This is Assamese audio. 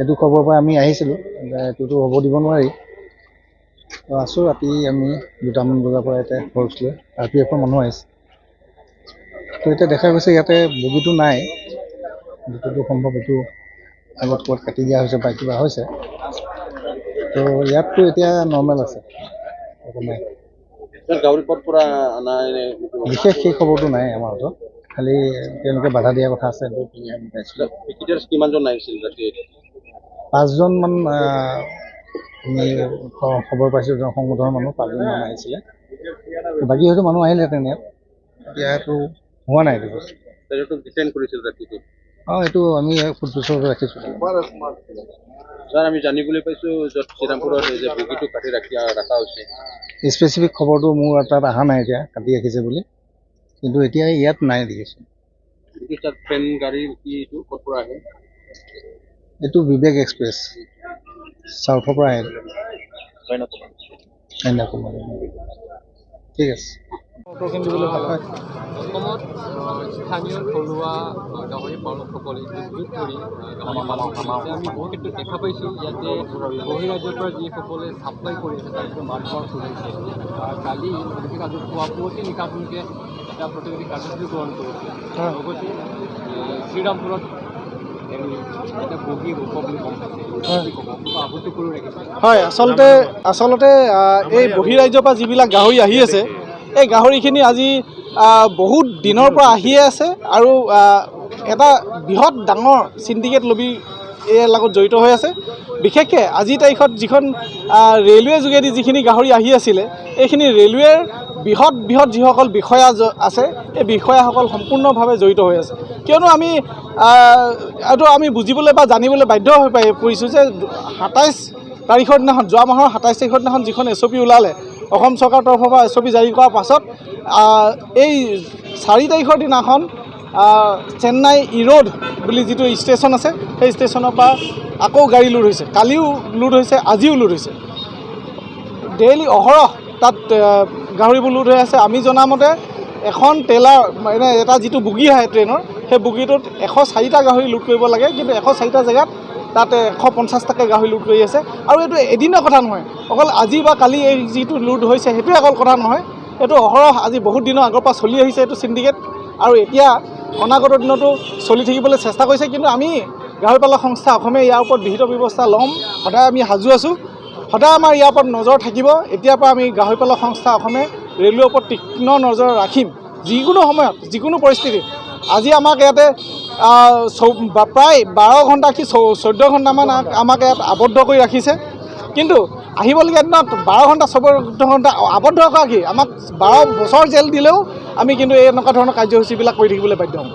এইটো খবৰ পৰা আমি আহিছিলোঁ, এইটোতো হ'ব দিব নোৱাৰি। আছোঁ ৰাতি আমি 2টামান বজাৰ পৰা ইয়াতে ফ'ৰ্চ লৈ RPF মানুহ আহিছে। তো এতিয়া দেখা গৈছে ইয়াতে বগীটো নাই, যিটো সম্ভৱ এইটো আগত ক'ৰবাত কাটি দিয়া হৈছে বা কিবা হৈছে। তো ইয়াততো এতিয়া নৰ্মেল আছে, একো নাই। বিশেষ সেই খবৰটো নাই আমাৰ হাতত, খালি তেওঁলোকে বাধা দিয়াৰ কথা আছে। কিমানজন আহিছিল? 5জনমান আমি খবৰ পাইছোঁ, সংগঠনৰ মানুহ 5জনমান আহিছিলে। বাকী হয়তো মানুহ আহিলেহেঁতেন ইয়াত, এতিয়াতো হোৱা নাই এইটো বস্তু। এইটো আমি ফুড পিছতে ৰাখিছোঁ। আমি জানিবলৈ পাইছোঁ য'ত শ্ৰীৰামপুৰত বগীটো কাটি ৰখা হৈছে। স্পেচিফিক খবৰটো মোৰ তাত অহা নাই এতিয়া কাটি ৰাখিছে বুলি, কিন্তু এতিয়া ইয়াত নাই দেখিছোঁ। ট্ৰেইন গাড়ী কি ক'ৰ পৰা আহে? এইটো বিবেক এক্সপ্ৰেছ, চাউথৰ পৰা আহে। কন্যাকুমাৰী। ঠিক আছে। অসমত স্থানীয় থলুৱা গাহৰি পালকসকলে যোগ কৰি গাহৰি পালন কৰিছে। আমি বহু ক্ষেত্ৰত দেখা পাইছোঁ ইয়াতে বহিৰাজ্যৰ পৰা যিসকলে ছাপ্লাই কৰি আছে তাৰ ভিতৰত মাতবাৰ চলিছে। কালি আজি পুৱতি নিশাখনকে এটা প্ৰতিনিধি কাৰ্যসূচী গ্ৰহণ কৰিছে। লগতে শ্ৰীৰামপুৰত হয়, আচলতে এই বহিৰাজ্যৰ পৰা যিবিলাক গাহৰি আহি আছে, এই গাহৰিখিনি আজি বহুত দিনৰ পৰা আহিয়ে আছে আৰু এটা বৃহৎ ডাঙৰ চিণ্ডিকেট লবি ইয়াৰ লগত জড়িত হৈ আছে। বিশেষকৈ আজিৰ তাৰিখত যিখন ৰেলৱে যোগেদি যিখিনি গাহৰি আহি আছিলে, এইখিনি ৰেলৱেৰ বৃহৎ যিসকল বিষয়া আছে, এই বিষয়াসকল সম্পূৰ্ণভাৱে জড়িত হৈ আছে। কিয়নো এইটো আমি বুজিবলৈ বা জানিবলৈ বাধ্য হৈ পৰিছোঁ যে 27 তাৰিখৰ দিনাখন, যোৱা মাহৰ 27 তাৰিখৰ দিনাখন যিখন SOP ওলালে, অসম চৰকাৰৰ তৰফৰ পৰা SOP জাৰি কৰাৰ পাছত এই 4 তাৰিখৰ দিনাখন চেন্নাই ইৰোড বুলি যিটো ষ্টেচন আছে, সেই ষ্টেচনৰ পৰা আকৌ গাড়ী লোড হৈছে। কালিও লোড হৈছে, আজিও লোড হৈছে। ডেইলি অহৰহ তাত গাহৰিবোৰ লোড হৈ আছে। আমি জনামতে এখন ট্ৰেইলাৰ মানে এটা যিটো বুগী আহে ট্ৰেইনৰ, সেই বুগীটোত 104টা গাহৰি লোড কৰিব লাগে, কিন্তু 104টা জেগাত তাত 150টাকৈ গাহৰি লোড কৰি আছে। আৰু এইটো এদিনৰ কথা নহয়, অকল আজি বা কালি এই যিটো লোড হৈছে সেইটোৱে অকল কথা নহয়, এইটো অহৰহ আজি বহুত দিনৰ আগৰ পৰা চলি আহিছে এইটো চিণ্ডিকেট, আৰু এতিয়া অনাগত দিনতো চলি থাকিবলৈ চেষ্টা কৰিছে। কিন্তু আমি গাহৰি পালক সংস্থা অসমে ইয়াৰ ওপৰত বিহিত ব্যৱস্থা ল'ম, সদায় আমি সাজু আছোঁ, সদায় আমাৰ ইয়াৰ ওপৰত নজৰ থাকিব। এতিয়াৰ পৰা আমি গাহৰি পালক সংস্থা অসমে ৰেলৱেৰ ওপৰত তীক্ষ্ণ নজৰ ৰাখিম, যিকোনো সময়ত যিকোনো পৰিস্থিতিত। আজি আমাক ইয়াতে প্ৰায় 12 ঘণ্টা কি 14 ঘণ্টামান আমাক ইয়াত আবদ্ধ কৰি ৰাখিছে, কিন্তু আহিবলগীয়া দিনত 12 ঘণ্টা 14 ঘণ্টা আবদ্ধ কৰা কি, আমাক 12 বছৰ জেল দিলেও আমি কিন্তু এনেকুৱা ধৰণৰ কাৰ্যসূচীবিলাক কৰি থাকিবলৈ বাধ্য হ'ম।